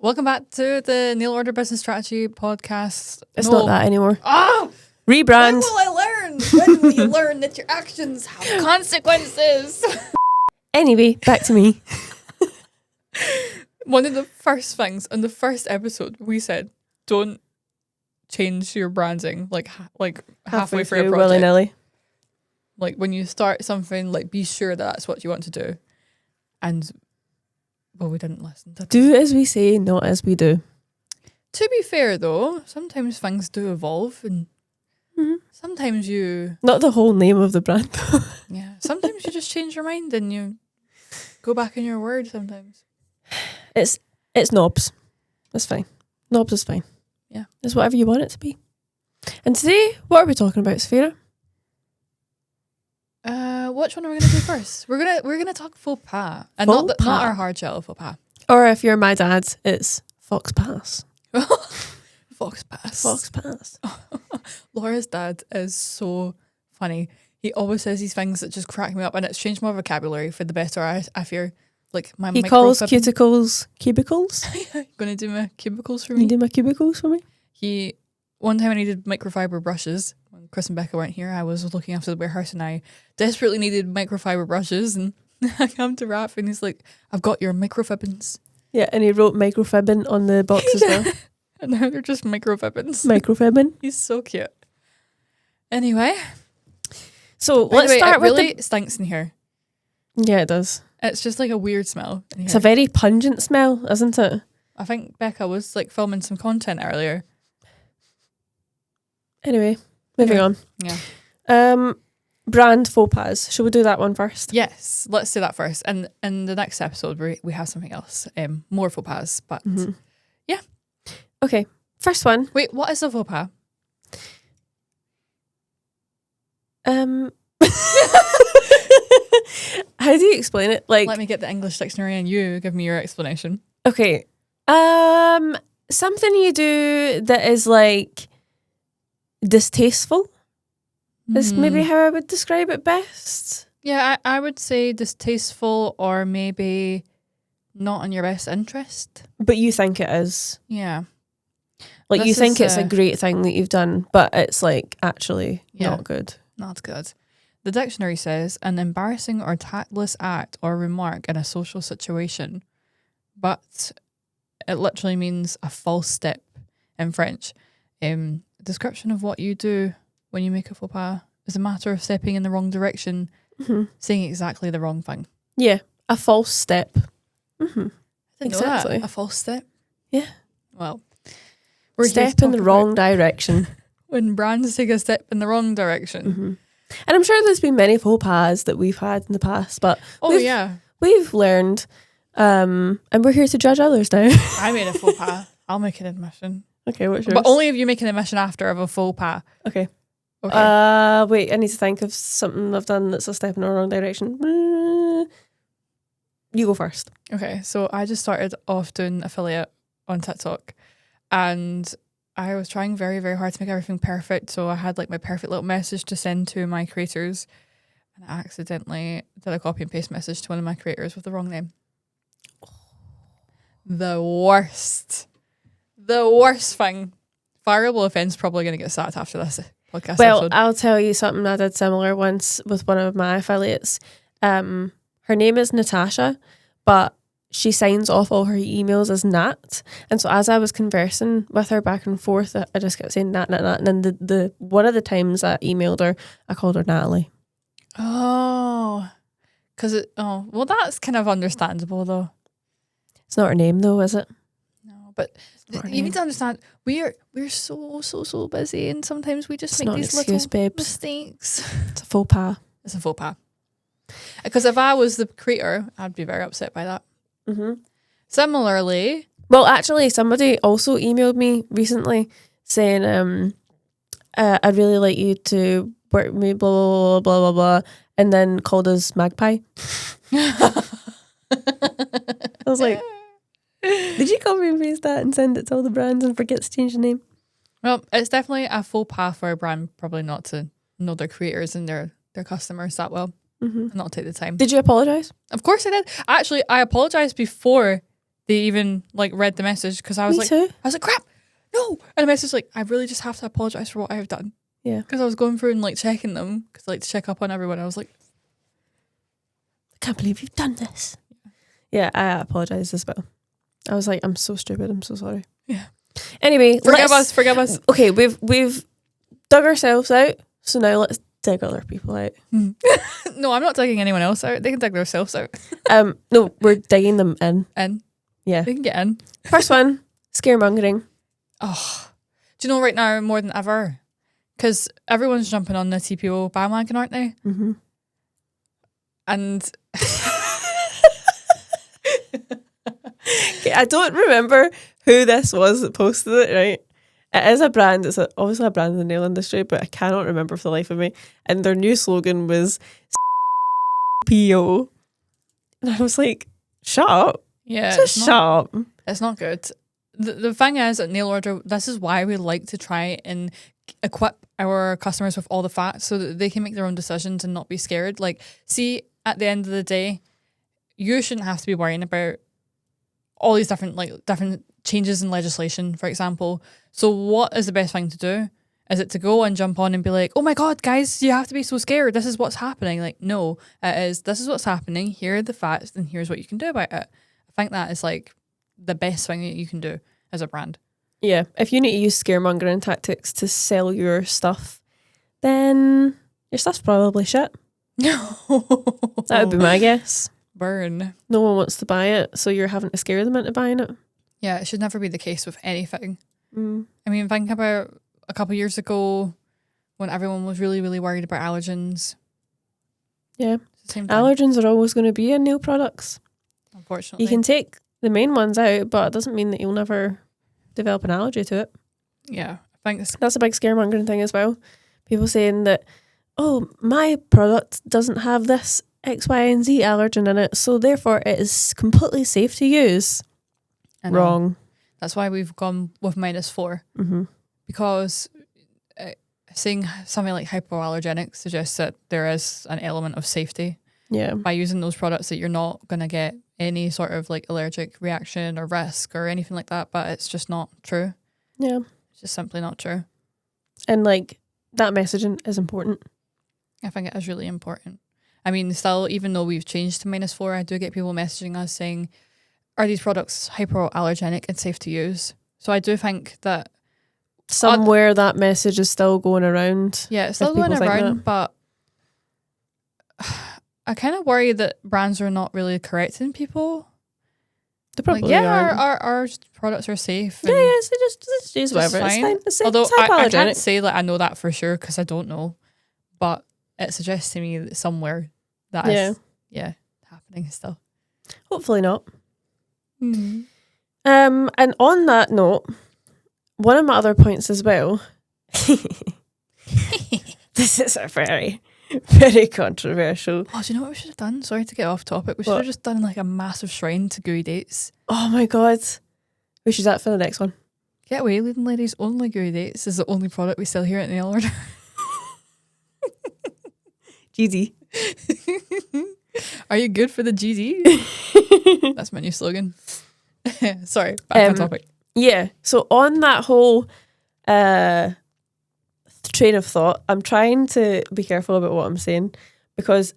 Welcome back to the Nail Order Business Strategy podcast. It's not that anymore. Oh! Rebrand. When will I learn? When will you learn that your actions have consequences? Anyway, back to me. One of the first things in the first episode, we said, don't change your branding like halfway through a project. willy-nilly. Like when you start something, like be sure that that's what you want to do. And well, we didn't listen to Do as we say, not as we do. To be fair though, sometimes things do evolve and sometimes you... Not the whole name of the brand. Yeah, sometimes you just change your mind and you go back in your word sometimes. It's knobs. That's fine. Knobs is fine. Yeah. It's whatever you want it to be. And today, what are we talking about, Saphira? Which one are we gonna do first? We're gonna talk faux pas. And Faux pas. not our hard shell faux pas. Or if you're my dad, it's Fox Pass. Fox pass. Fox Pass. Laura's dad is so funny. He always says these things that just crack me up, and it's changed my vocabulary for the better. I fear. Like my He calls cuticles cubicles. Gonna do my cubicles for You me. do my cubicles for me? One time I needed microfiber brushes. When Chris and Becca weren't here, I was looking after the warehouse and I desperately needed microfiber brushes, and I come to Raph and he's like, I've got your microfibbins. Yeah, and he wrote microfibbin on the box as well. And now they're just microfibbins. Microfibbin. He's so cute. Anyway. So By let's the way, start it with really stinks in here. Yeah, it does. It's just like a weird smell in here. It's a very pungent smell, isn't it? I think Becca was like filming some content earlier. Anyway, moving on. Yeah. Brand faux pas. Shall we do that one first? Yes, let's do that first. And in the next episode, we have something else, more faux pas. But yeah. Okay, first one. Wait, what is a faux pas? How do you explain it? Like, Let me get the English dictionary and you give me your explanation. okay, something you do that is like distasteful. Is maybe how I would describe it best. Yeah, I would say distasteful or maybe not in your best interest. But you think it is. Yeah. Like This you think is, it's a great thing that you've done, but it's like actually Yeah. not good. Not good. The dictionary says an embarrassing or tactless act or remark in a social situation, but it literally means a false step in French. Description of what you do when you make a faux pas is a matter of stepping in the wrong direction, saying exactly the wrong thing. Yeah, a false step. I didn't know Exactly. that. A false step. Yeah. Well, we're here to Step in the talk wrong about direction. when brands take a step in the wrong direction. And I'm sure there's been many faux pas that we've had in the past, but we've learned, and we're here to judge others now. I made a faux pas. I'll make an admission. Okay, what's yours? But only if you make an admission after of a faux pas. Okay. Okay. Wait, I need to think of something I've done that's a step in the wrong direction. You go first. Okay, so I just started off doing affiliate on TikTok and I was trying very, very hard to make everything perfect. So I had like my perfect little message to send to my creators and I accidentally did a copy and paste message to one of my creators with the wrong name. The worst. The worst thing. Fireable offence probably going to get sacked after this podcast Well, episode. I'll tell you something I did similar once with one of my affiliates. Her name is Natasha, but she signs off all her emails as Nat. And so as I was conversing with her back and forth, I just kept saying Nat, Nat, Nat. And then the one of the times I emailed her, I called her Natalie. Oh. Well, that's kind of understandable though. It's not her name though, is it? No, but not her you name. need to understand we're so busy and sometimes we just It's make not an these excuse, little babes. mistakes. It's a faux pas. It's a faux pas. Because if I was the creator, I'd be very upset by that. Similarly, Well, actually, somebody also emailed me recently saying, I'd really like you to work with me, blah, blah, blah, blah, blah, blah, and then called us Magpie. I was like, did you copy and paste that and send it to all the brands and forget to change the name? well, it's definitely a faux pas for a brand probably not to know their creators and their customers that well. And not take the time. Did you apologise? Of course I did. Actually, I apologised before they even like read the message, because I was Me too. crap, no. And the message like, I really just have to apologize for what I have done. Yeah. Because I was going through and like checking them, because like to check up on everyone. I was like, I can't believe you've done this. Yeah, I apologise as well. I was like, I'm so stupid. I'm so sorry. Yeah. Anyway, forgive us. Okay, we've dug ourselves out, so now let's dig other people out. No, I'm not digging anyone else out. They can dig themselves out. No, we're digging them in. In. Yeah. They can get in. First one, scaremongering. Oh, do you know right now more than ever? Because everyone's jumping on the TPO bandwagon, aren't they? Mm-hmm. And Okay, I don't remember who this was that posted it, right? It is a brand. It's obviously a brand in the nail industry, but I cannot remember for the life of me. And their new slogan was PO. And I was like, shut up. yeah, Just shut up. It's not good. The thing is, at Nail Order, this is why we like to try and equip our customers with all the facts so that they can make their own decisions and not be scared. Like, see, at the end of the day, you shouldn't have to be worrying about all these different changes in legislation, for example. So what is the best thing to do? Is it to go and jump on and be like, oh my God, guys, you have to be so scared. This is what's happening. Like, no, it is, this is what's happening. Here are the facts and here's what you can do about it. I think that is like the best thing that you can do as a brand. Yeah, if you need to use scaremongering tactics to sell your stuff, then your stuff's probably shit. That would be my guess. Burn. No one wants to buy it, so you're having to scare them into buying it. Yeah, it should never be the case with anything. Mm. I mean, think about a couple of years ago when everyone was really, really worried about allergens. Yeah. It's the same thing, Allergens are always going to be in nail products. unfortunately. You can take the main ones out, but it doesn't mean that you'll never develop an allergy to it. Yeah, I think it's... That's a big scaremongering thing as well. People saying that, oh, my product doesn't have this X, Y, and Z allergen in it, so therefore it is completely safe to use. I know. Wrong. That's why we've gone with -4. Mm-hmm. Because saying something like hypoallergenic suggests that there is an element of safety Yeah. by using those products, that you're not going to get any sort of like allergic reaction or risk or anything like that, but it's just not true. Yeah. It's just simply not true. And like that messaging is important. I think it is really important. I mean, still, even though we've changed to -4, I do get people messaging us saying, are these products hypoallergenic and safe to use? So I do think that Somewhere that message is still going around. yeah, it's still going people think around, but I kind of worry that brands are not really correcting people. They probably Like, yeah, are. our products are safe. Yeah, and so just use whatever. It's fine. It's Although it's I hypoallergenic. can't say that I know that for sure because I don't know, but it suggests to me that somewhere that is happening still. Hopefully not. Mm-hmm. And on that note, one of my other points as well. This is a very, very controversial. Oh, do you know what we should have done? Sorry to get off topic. We should have just done like a massive shrine to gooey dates. Oh my God. We should do that for the next one. Get away, leading ladies. Only gooey dates is the only product we sell here at Nail Order. GD. Are you good for the GD? That's my new slogan. Sorry, back on topic. Yeah. So on that whole train of thought, I'm trying to be careful about what I'm saying because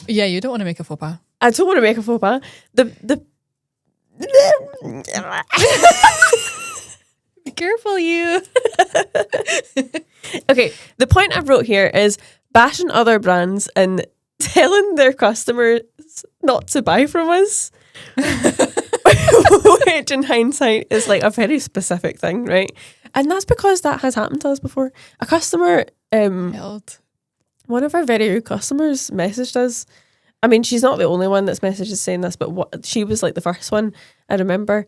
yeah, you don't want to make a faux pas. I don't want to make a faux pas. Be careful, you. Okay, the point I wrote here is bashing other brands and telling their customers not to buy from us. Which in hindsight is like a very specific thing, right? And that's because that has happened to us before. A customer, one of our very rude customers messaged us. I mean, she's not the only one that's messaged us saying this, but she was like the first one. I remember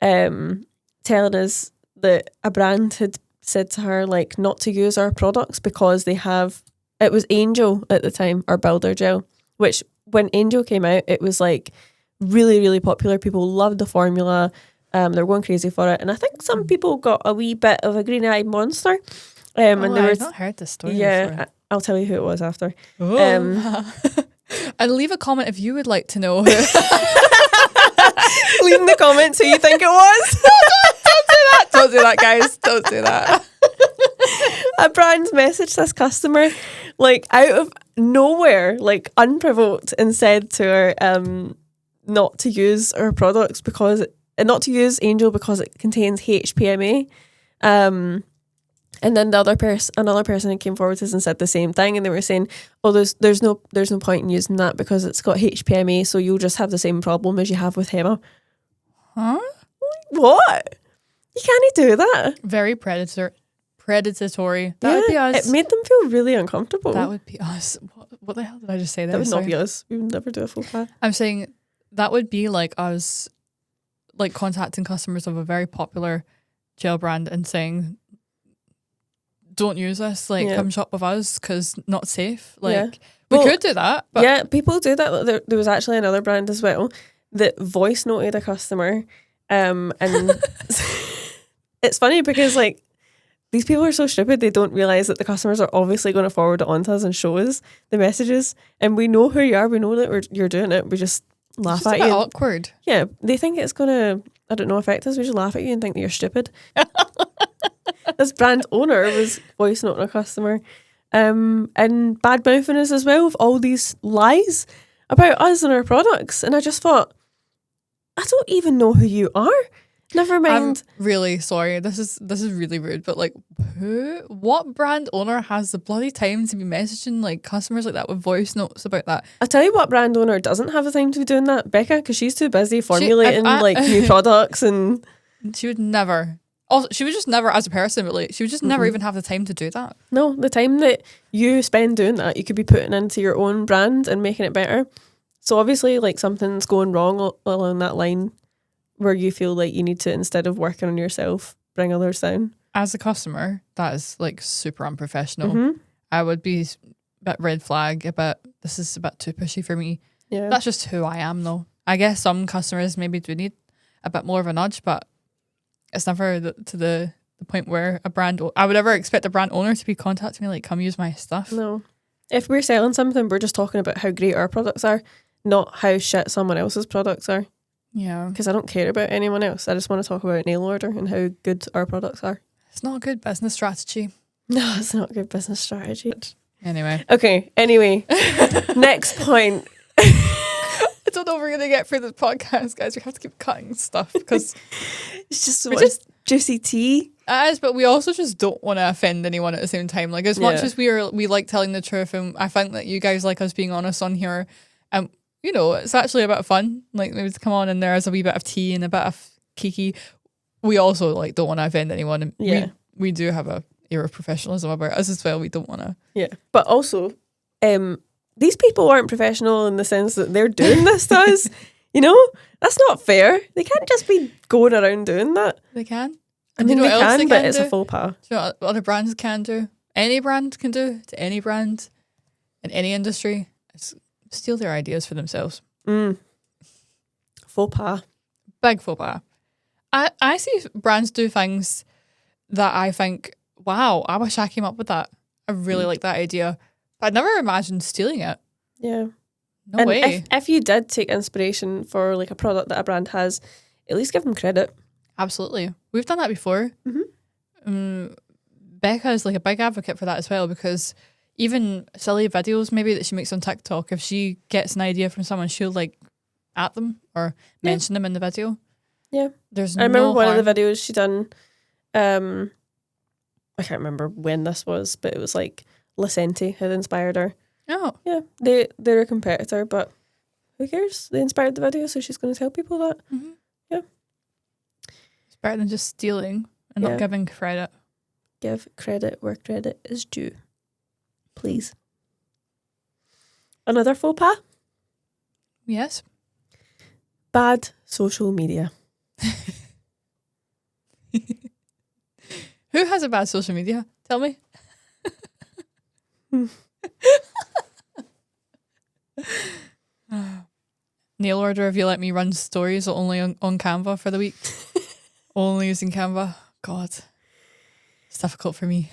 telling us that a brand had said to her like not to use our products because they have, it was Angel at the time, our builder gel, which when Angel came out, it was like really, really popular. People loved the formula. They're going crazy for it. And I think some people got a wee bit of a green-eyed monster. And they were, I've not heard this story before. I'll tell you who it was after. Oh. And leave a comment if you would like to know who. Leave in the comments who you think it was. Don't do that, guys. Don't do that. A brand messaged this customer, like out of nowhere, like unprovoked, and said to her not to use her products because not to use Angel because it contains HPMA. And then another person came forward to us and said the same thing, and they were saying, "Oh, there's no point in using that because it's got HPMA, so you'll just have the same problem as you have with Hema." Huh? What? You can't do that. Very predatory. That would be us. It made them feel really uncomfortable. That would be us. What the hell did I just say there? That would Sorry. not be us. We would never do a faux pas. I'm saying that would be like us, like contacting customers of a very popular gel brand and saying, "Don't use this. Like, come shop with us because not safe." Like, we could do that. But yeah, people do that. There was actually another brand as well that voice noted a customer, and it's funny because like these people are so stupid they don't realise that the customers are obviously going to forward it on to us and show us the messages, and we know who you are. We know that you're doing it. We just laugh at you. Awkward. Yeah, they think it's going to, I don't know, affect us. We just laugh at you and think that you're stupid. This brand owner was voice noting a customer and bad mouthing us as well with all these lies about us and our products. And I just thought, I don't even know who you are. Never mind. I'm really sorry. This is really rude, but like, what brand owner has the bloody time to be messaging like customers like that with voice notes about that? I'll tell you what brand owner doesn't have the time to be doing that, Becca, because she's too busy formulating like new products, and she would never. Also, she would just never, as a person, but like she would just never even have the time to do that. No, the time that you spend doing that, you could be putting into your own brand and making it better. So obviously, like something's going wrong along that line, where you feel like you need to, instead of working on yourself, bring others down. As a customer, that is like super unprofessional. I would be a bit red flag, this is a bit too pushy for me. Yeah. That's just who I am though. I guess some customers maybe do need a bit more of a nudge, but it's never to the point where I would ever expect a brand owner to be contacting me like, come use my stuff. No. If we're selling something, we're just talking about how great our products are, not how shit someone else's products are. Yeah. Because I don't care about anyone else. I just want to talk about nail order and how good our products are. It's not a good business strategy. No, it's not a good business strategy. Anyway. Okay, next point. I don't know if we're going to get through the podcast, guys. We have to keep cutting stuff because it's just juicy tea. It is, but we also just don't want to offend anyone at the same time. Like, as much as we like telling the truth, and I think that you guys like us being honest on here, you know, it's actually a bit of fun. Like, maybe to come on and there's a wee bit of tea and a bit of kiki. We also like don't want to offend anyone. And we do have a air of professionalism about us as well. We don't want to. Yeah, but also, these people aren't professional in the sense that they're doing this to us. You know, that's not fair. They can't just be going around doing that. They can. I mean, they can, but it's a faux pas. Do you know what other brands can do? Any brand can do to any brand in any industry. It's steal their ideas for themselves. Faux pas. Big faux pas. I see brands do things that I think, wow, I wish I came up with that. I really like that idea. But I'd never imagined stealing it. Yeah. No way. If you did take inspiration for like a product that a brand has, at least give them credit. Absolutely. We've done that before. Becca is like a big advocate for that as well, because even silly videos maybe that she makes on TikTok, if she gets an idea from someone, she'll like at them or mention them in the video. Yeah. I remember one of the videos she done, I can't remember when this was, but it was like Licenti had inspired her. Oh. Yeah. They're a competitor, but who cares? They inspired the video, so she's going to tell people that. Yeah. It's better than just stealing and not giving credit. Give credit where credit is due. Please. Another faux pas? Yes. Bad social media. Who has a bad social media? Tell me. Nail order, if you let me run stories only on Canva for the week. Only using Canva. God. It's difficult for me.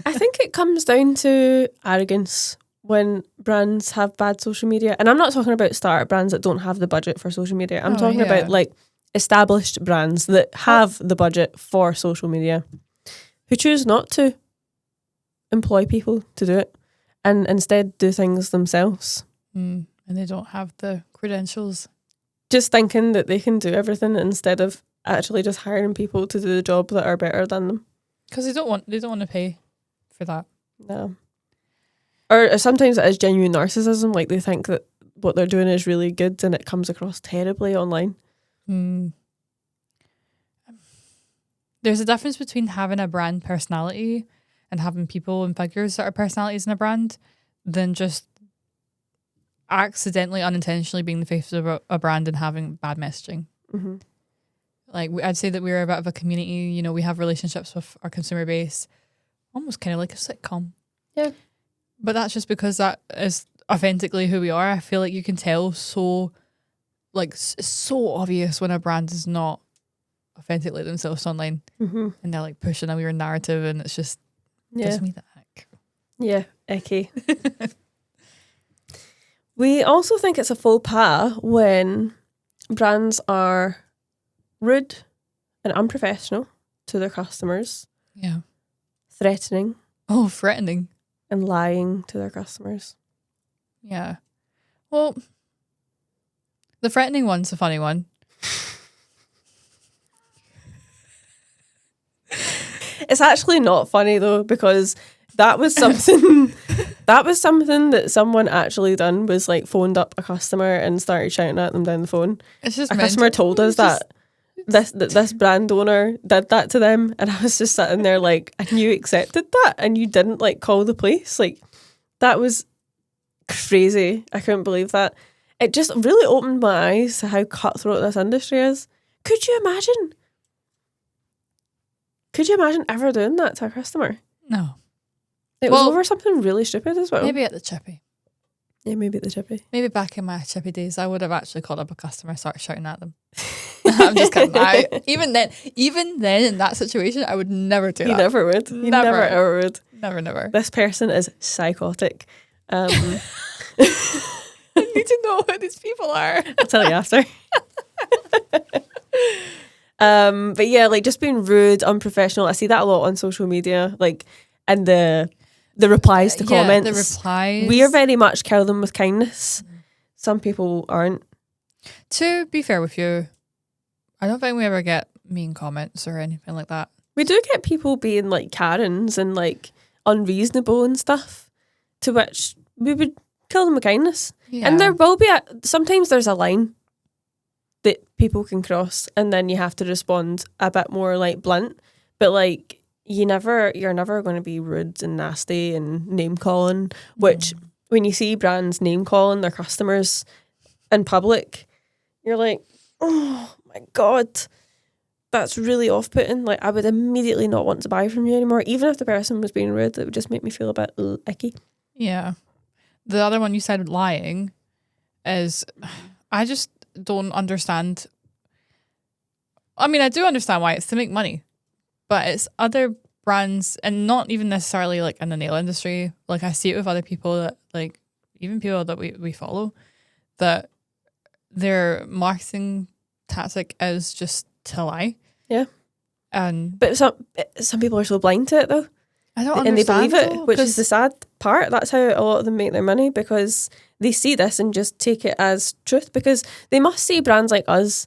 I think it comes down to arrogance when brands have bad social media, and I'm not talking about startup brands that don't have the budget for social media. I'm talking about like established brands that have the budget for social media, who choose not to employ people to do it and instead do things themselves. And they don't have the credentials. Just thinking that they can do everything instead of actually just hiring people to do the job that are better than them. Because they don't want to pay for that. No. Or sometimes it is genuine narcissism, like they think that what they're doing is really good and it comes across terribly online. There's a difference between having a brand personality and having people and figures that are personalities in a brand than just accidentally, unintentionally being the face of a brand and having bad messaging. Like, I'd say that we're a bit of a community, you know, we have relationships with our consumer base, almost kind of like a sitcom. Yeah. But that's just because that is authentically who we are. I feel like you can tell so, like, it's so obvious when a brand is not authentically themselves online. And they're like pushing a weird narrative and it's just, gives me the ick. Yeah, icky. We also think it's a faux pas when brands are rude and unprofessional to their customers. Yeah. Threatening. Oh, threatening. And lying to their customers. Yeah. Well, the threatening one's a funny one. It's actually not funny though, because that was something that someone actually done, was like phoned up a customer and started shouting at them down the phone. It's just a customer told us that this brand owner did that to them, and I was just sitting there like, and you accepted that and you didn't like call the police? Like, that was crazy. I couldn't believe that. It just really opened my eyes to how cutthroat this industry is. Could you imagine? Could you imagine ever doing that to a customer? No. It was over something really stupid as well. Maybe at the Chippy. Yeah, maybe at the Chippy. Maybe back in my Chippy days, I would have actually called up a customer and started shouting at them. I'm just kidding. Even then, in that situation, I would never do that. You never would. You never ever would. Never. This person is psychotic. I need to know who these people are. I'll tell you after. But yeah, like just being rude, unprofessional. I see that a lot on social media, like, and the replies to comments. The replies. We are very much kill them with kindness. Some people aren't. To be fair with you, I don't think we ever get mean comments or anything like that. We do get people being like Karens and like unreasonable and stuff, to which we would kill them with kindness. Yeah. And there will be sometimes there's a line that people can cross, and then you have to respond a bit more like blunt. But like you're never going to be rude and nasty and name calling. Which when you see brands name calling their customers in public, you're like, oh my God, that's really off putting. Like, I would immediately not want to buy from you anymore, even if the person was being rude. It would just make me feel a bit icky. Yeah. The other one you said, lying, is I just don't understand. I mean, I do understand why it's to make money, but it's other brands, and not even necessarily like in the nail industry. Like, I see it with other people that, like, even people that we follow, that their marketing tactic is just to lie. Yeah. But some people are so blind to it though. I don't understand. And they believe it, which is the sad part. That's how a lot of them make their money, because they see this and just take it as truth, because they must see brands like us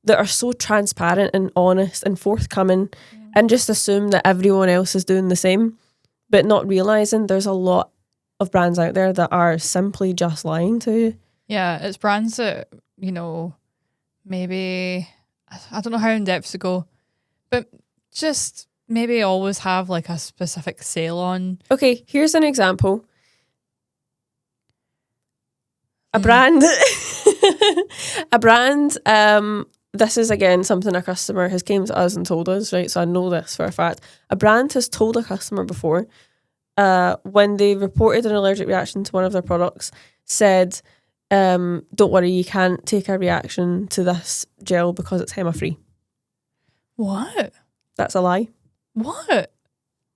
that are so transparent and honest and forthcoming, and just assume that everyone else is doing the same, but not realising there's a lot of brands out there that are simply just lying to you. Yeah, it's brands that, you know, maybe, I don't know how in depth to go, but just maybe always have like a specific sale on. Okay, here's an example. A brand, this is again something a customer has came to us and told us, right? So I know this for a fact. A brand has told a customer before, when they reported an allergic reaction to one of their products, said, don't worry, you can't take a reaction to this gel because it's HEMA-free. What? That's a lie. What?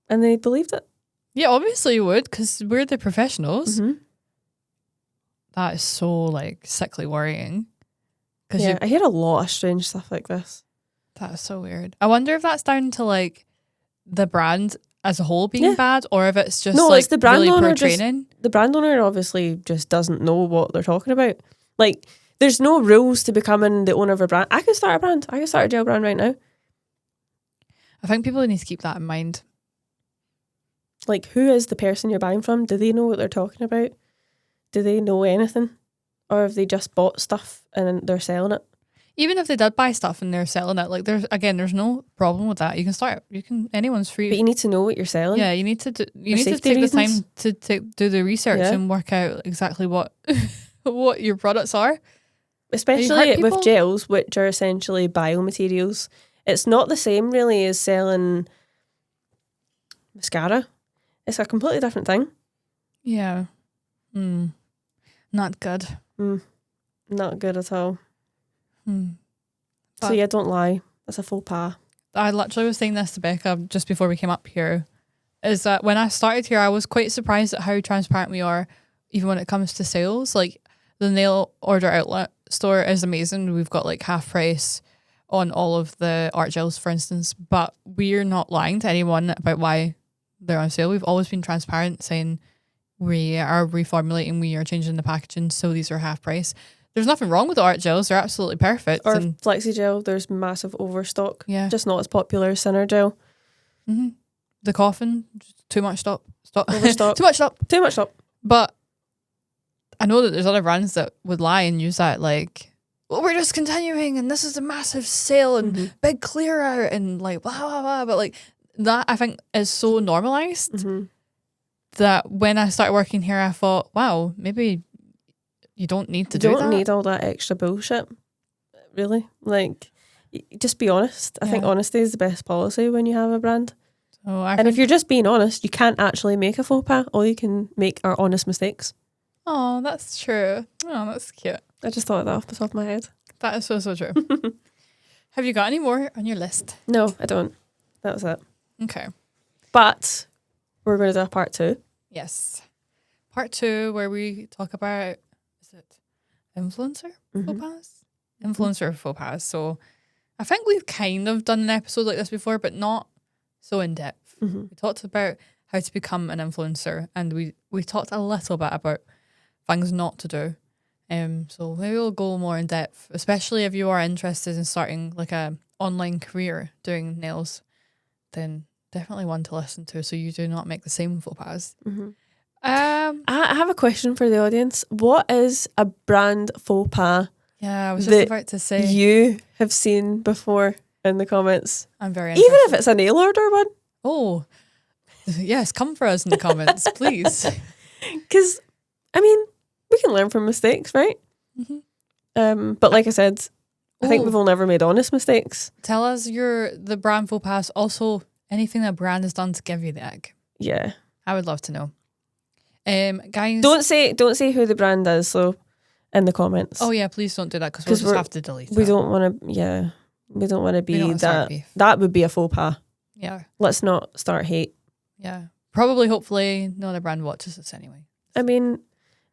And they believed it. Yeah, obviously you would, because we're the professionals. Mm-hmm. That is so like sickly worrying. Yeah, I hear a lot of strange stuff like this. That is so weird. I wonder if that's down to like the brand as a whole being bad, or if it's just like it's the brand really owner poor training. The brand owner obviously just doesn't know what they're talking about. Like, there's no rules to becoming the owner of a brand. I can start a brand. I can start a gel brand right now. I think people need to keep that in mind. Like, who is the person you're buying from? Do they know what they're talking about? Do they know anything? Or have they just bought stuff and they're selling it? Even if they did buy stuff and they're selling it, like there's no problem with that. You can start. Anyone's free. But you need to know what you're selling. Yeah, you need to take safety the time reasons. to do the research and work out exactly what what your products are. Especially with gels, which are essentially biomaterials. It's not the same really as selling mascara. It's a completely different thing. Yeah. Not good. Not good at all. But So yeah, don't lie. That's a faux pas. I literally was saying this to Becca just before we came up here, is that when I started here, I was quite surprised at how transparent we are, even when it comes to sales. Like, the nail order outlet store is amazing. We've got like half price on all of the art gels, for instance, but we're not lying to anyone about why they're on sale. We've always been transparent, saying we are reformulating, we are changing the packaging, so these are half price. There's nothing wrong with the art gels. They're absolutely perfect. Or flexi gel, there's massive overstock. Yeah. Just not as popular as Ciner gel. Mm-hmm. The coffin, too much stop. Overstock. Too much stop. Too much stop. But I know that there's other brands that would lie and use that like, well, we're just continuing and this is a massive sale and big clear out and like blah, blah, blah. But like that, I think, is so normalized that when I started working here, I thought, wow, maybe you don't need to do that. You don't need all that extra bullshit, really. Like, just be honest. I think honesty is the best policy when you have a brand. And if you're just being honest, you can't actually make a faux pas. All you can make are honest mistakes. Oh, that's true. Oh, that's cute. I just thought of that off the top of my head. That is so true. Have you got any more on your list? No, I don't. That was it. Okay. But we're going to do a part 2. Yes. Part 2 where we talk about, is it influencer faux pas? Influencer faux pas. So I think we've kind of done an episode like this before, but not so in depth. We talked about how to become an influencer, and we talked a little bit about things not to do. So maybe we'll go more in depth, especially if you are interested in starting like a online career doing nails, then definitely one to listen to so you do not make the same faux pas. I have a question for the audience. What is a brand faux pas? Yeah, I was just about to say. You have seen before in the comments. I'm very interested. Even if it's a nail order one. Oh, yes, come for us in the comments, please. Because, I mean, we can learn from mistakes, right? But like I said, I think we've all never made honest mistakes. Tell us the brand faux pas. Also, anything that brand has done to give you the egg. Yeah. I would love to know. Guys. Don't say who the brand is, so in the comments. Oh yeah, please don't do that because we'll just have to delete it. We don't want to, we don't want to be that. That would be a faux pas. Yeah. Let's not start hate. Yeah. Probably, hopefully, no other brand watches this anyway. I mean,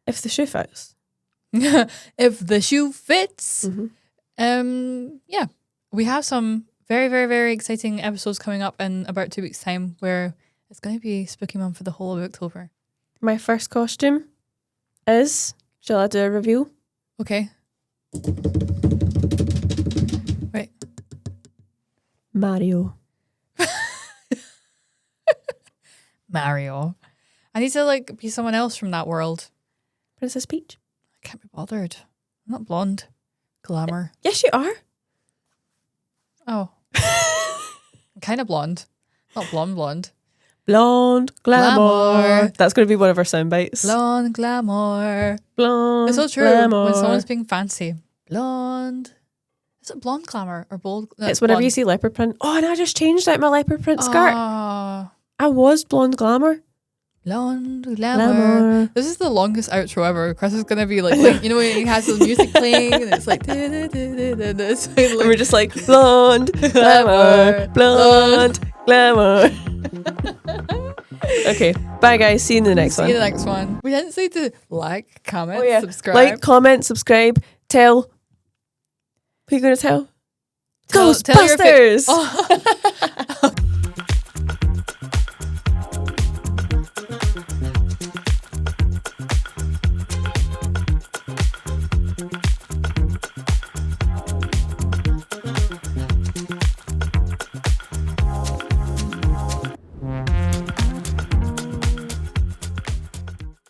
if the shoe fits. If the shoe fits. Yeah. We have some very, very, very exciting episodes coming up in about 2 weeks' time where it's going to be Spooky Month for the whole of October. My first costume is, shall I do a review? Okay. Wait. Mario. Mario. I need to be someone else from that world. Princess Peach. I can't be bothered. I'm not blonde. Glamour. Yes, you are. Oh. I'm kind of blonde. Not blonde. Blonde glamour. That's going to be one of our sound bites. Blonde glamour. Blonde. It's so true. Glamour. When someone's being fancy. Blonde. Is it blonde glamour or bold? It's whenever you see leopard print. Oh, and I just changed out my leopard print skirt. I was blonde glamour. Blonde glamour. This is the longest outro ever. Chris is going to be like, you know, when he has the music playing and it's like, and we're just like, blonde glamour, blonde glamour. Okay, bye guys. See you in the next See one. you in the next one. We didn't say to like, comment, subscribe. Like, comment, subscribe, tell. Who are you going to tell? Tell your Ghostbusters! Oh.